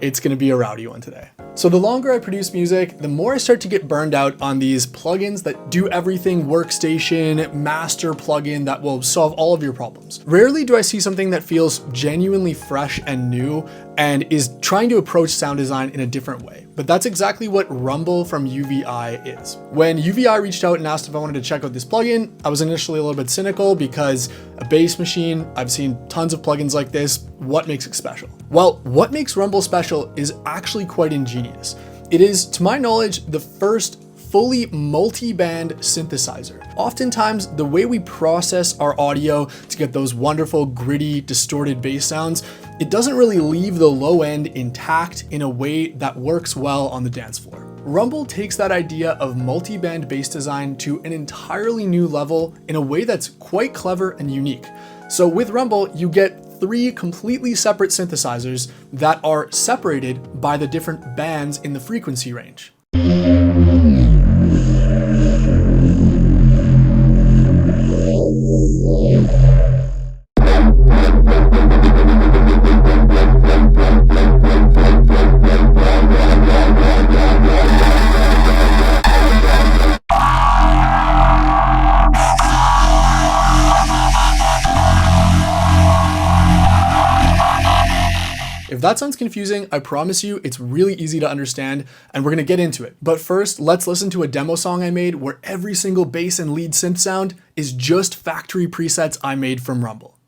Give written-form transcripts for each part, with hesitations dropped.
it's gonna be a rowdy one today. So the longer I produce music, the more I start to get burned out on these plugins that do everything, workstation, master plugin that will solve all of your problems. Rarely do I see something that feels genuinely fresh and new and is trying to approach sound design in a different way. But that's exactly what Rumble from UVI is. When UVI reached out and asked if I wanted to check out this plugin, I was initially a little bit cynical because a bass machine, I've seen tons of plugins like this. What makes it special? Well, what makes Rumble special is actually quite ingenious. It is, to my knowledge, the first fully multi-band synthesizer. Oftentimes, the way we process our audio to get those wonderful, gritty, distorted bass sounds, it doesn't really leave the low end intact in a way that works well on the dance floor. Rumble takes that idea of multi-band bass design to an entirely new level in a way that's quite clever and unique. So with Rumble, you get 3 completely separate synthesizers that are separated by the different bands in the frequency range. If that sounds confusing, I promise you it's really easy to understand, and we're gonna get into it. But first, let's listen to a demo song I made where every single bass and lead synth sound is just factory presets I made from Rumble.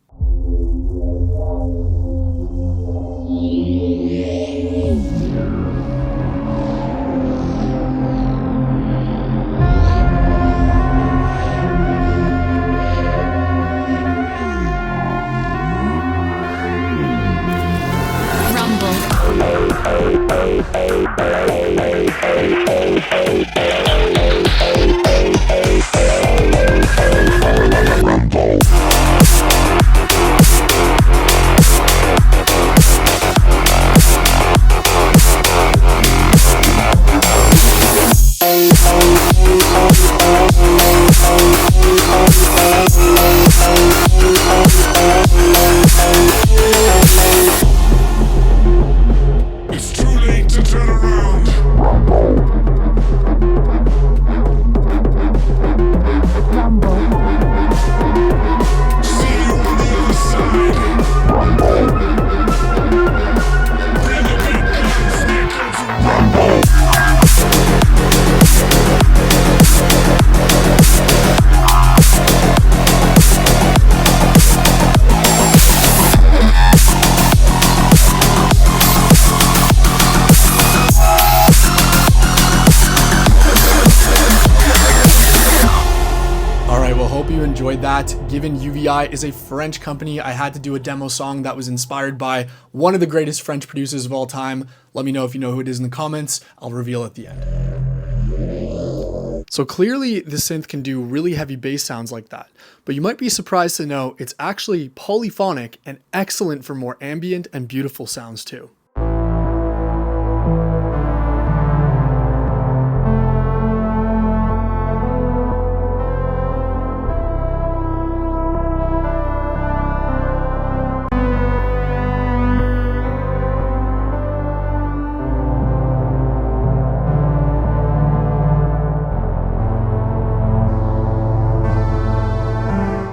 Enjoyed that. Given UVI is a French company, I had to do a demo song that was inspired by one of the greatest French producers of all time. Let me know if you know who it is in the comments. I'll reveal at the end. So clearly the synth can do really heavy bass sounds like that, but you might be surprised to know it's actually polyphonic and excellent for more ambient and beautiful sounds too.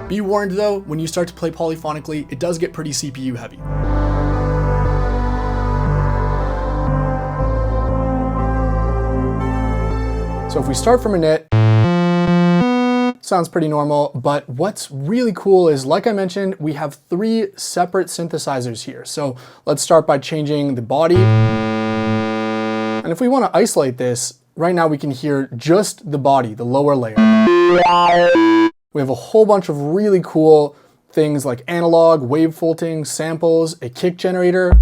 Be warned though, when you start to play polyphonically, it does get pretty CPU heavy. So if we start from a knit, sounds pretty normal, but what's really cool is, like I mentioned, we have 3 separate synthesizers here. So let's start by changing the body. And if we want to isolate this, right now we can hear just the body, the lower layer. We have a whole bunch of really cool things like analog, wave faulting, samples, a kick generator,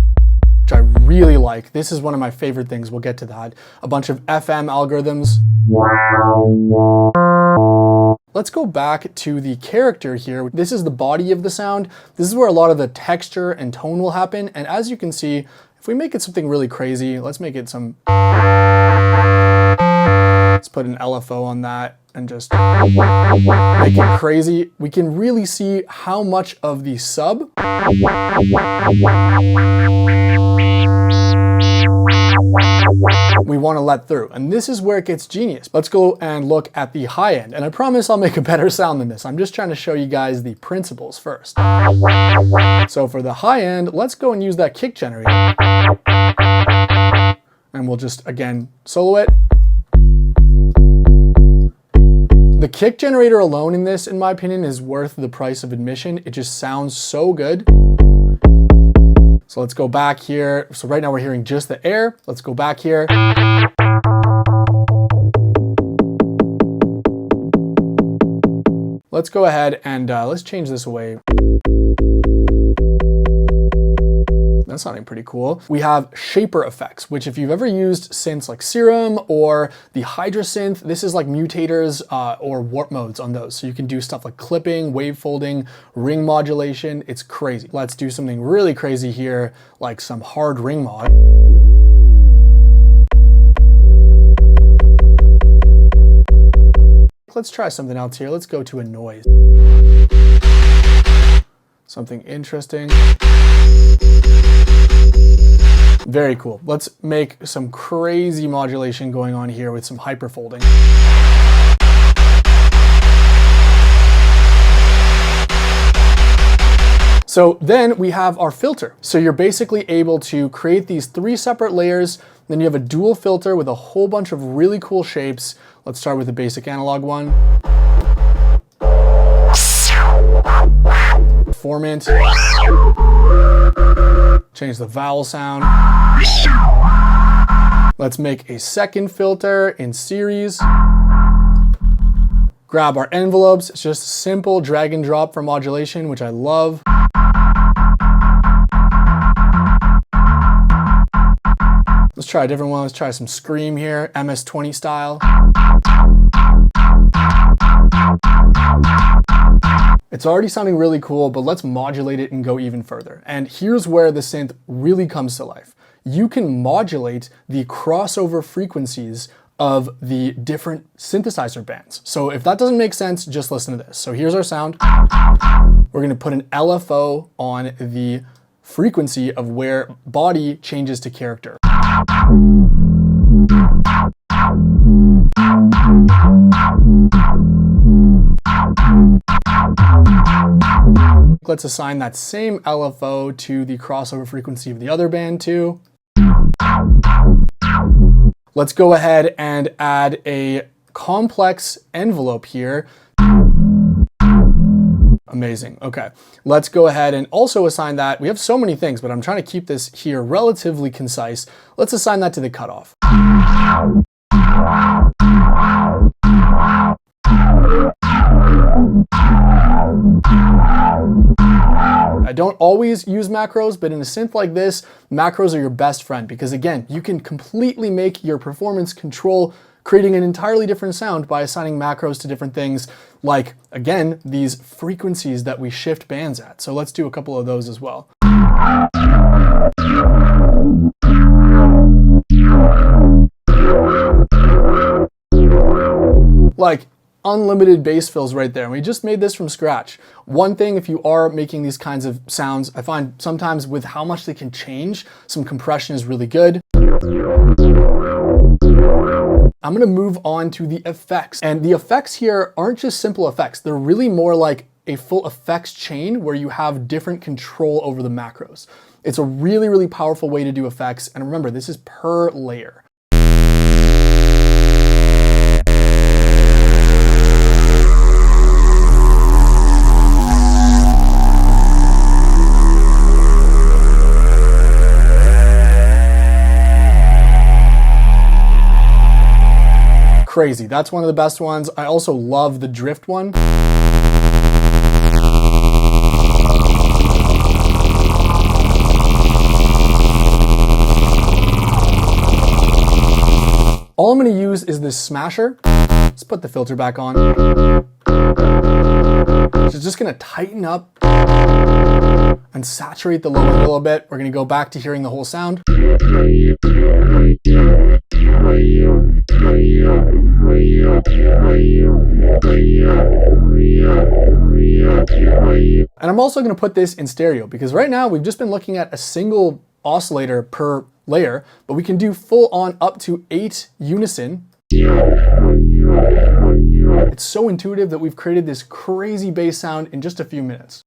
which I really like. This is one of my favorite things. We'll get to that. A bunch of FM algorithms. Let's go back to the character here. This is the body of the sound. This is where a lot of the texture and tone will happen. And as you can see, if we make it something really crazy, let's make it some... Let's put an LFO on that and just make it crazy. We can really see how much of the sub we want to let through. And this is where it gets genius. Let's go and look at the high end. And I promise I'll make a better sound than this. I'm just trying to show you guys the principles first. So for the high end, let's go and use that kick generator. And we'll just, again, solo it. The kick generator alone in this, in my opinion, is worth the price of admission. It just sounds so good. So let's go back here. So right now we're hearing just the air. Let's go back here. Let's go ahead and let's change this away. That's sounding pretty cool. We have shaper effects, which if you've ever used synths like Serum or the Hydra synth, this is like mutators or warp modes on those. So you can do stuff like clipping, wave folding, ring modulation. It's crazy. Let's do something really crazy here, like some hard ring mod. Let's try something else here. Let's go to a noise. Something interesting. Very cool. Let's make some crazy modulation going on here with some hyper folding. So then we have our filter. So you're basically able to create these 3 separate layers. Then you have a dual filter with a whole bunch of really cool shapes. Let's start with the basic analog one. Formant. Change the vowel sound. Let's make a second filter in series. Grab our envelopes. It's just simple drag and drop for modulation, which I love. Let's try a different one. Let's try some scream here, MS-20 style. It's already sounding really cool, but let's modulate it and go even further. And here's where the synth really comes to life. You can modulate the crossover frequencies of the different synthesizer bands. So if that doesn't make sense, just listen to this. So here's our sound. We're gonna put an LFO on the frequency of where body changes to character. Let's assign that same LFO to the crossover frequency of the other band too. Let's go ahead and add a complex envelope here. Amazing. Okay, let's go ahead and also assign that. We have so many things, but I'm trying to keep this here relatively concise. Let's assign that to the cutoff. I don't always use macros, but in a synth like this, macros are your best friend because again, you can completely make your performance control creating an entirely different sound by assigning macros to different things like, again, these frequencies that we shift bands at. So let's do a couple of those as well. Like unlimited bass fills right there. And we just made this from scratch. One thing, if you are making these kinds of sounds, I find sometimes with how much they can change, some compression is really good. I'm gonna move on to the effects. And the effects here aren't just simple effects. They're really more like a full effects chain where you have different control over the macros. It's a really, really powerful way to do effects. And remember, this is per layer. Crazy. That's one of the best ones. I also love the drift one. All I'm going to use is this smasher. Let's put the filter back on. So it's just going to tighten up and saturate the low end a little bit. We're going to go back to hearing the whole sound. And I'm also going to put this in stereo because right now we've just been looking at a single oscillator per layer, but we can do full on up to 8 unison. It's so intuitive that we've created this crazy bass sound in just a few minutes.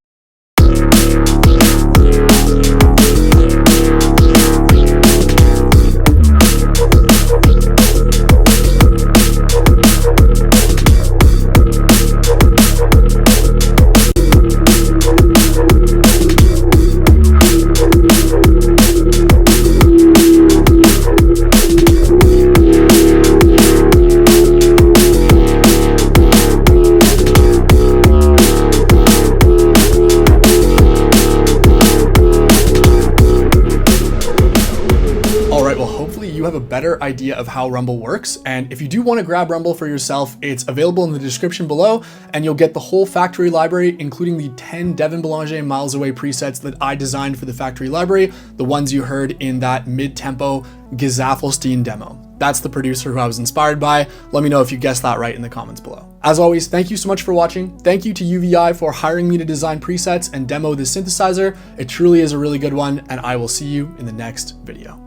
You have a better idea of how Rumble works. And if you do want to grab Rumble for yourself, it's available in the description below, and you'll get the whole factory library, including the 10 Devin Belanger Miles Away presets that I designed for the factory library, the ones you heard in that mid-tempo Gesaffelstein demo. That's the producer who I was inspired by. Let me know if you guessed that right in the comments below. As always, thank you so much for watching. Thank you to UVI for hiring me to design presets and demo this synthesizer. It truly is a really good one, and I will see you in the next video.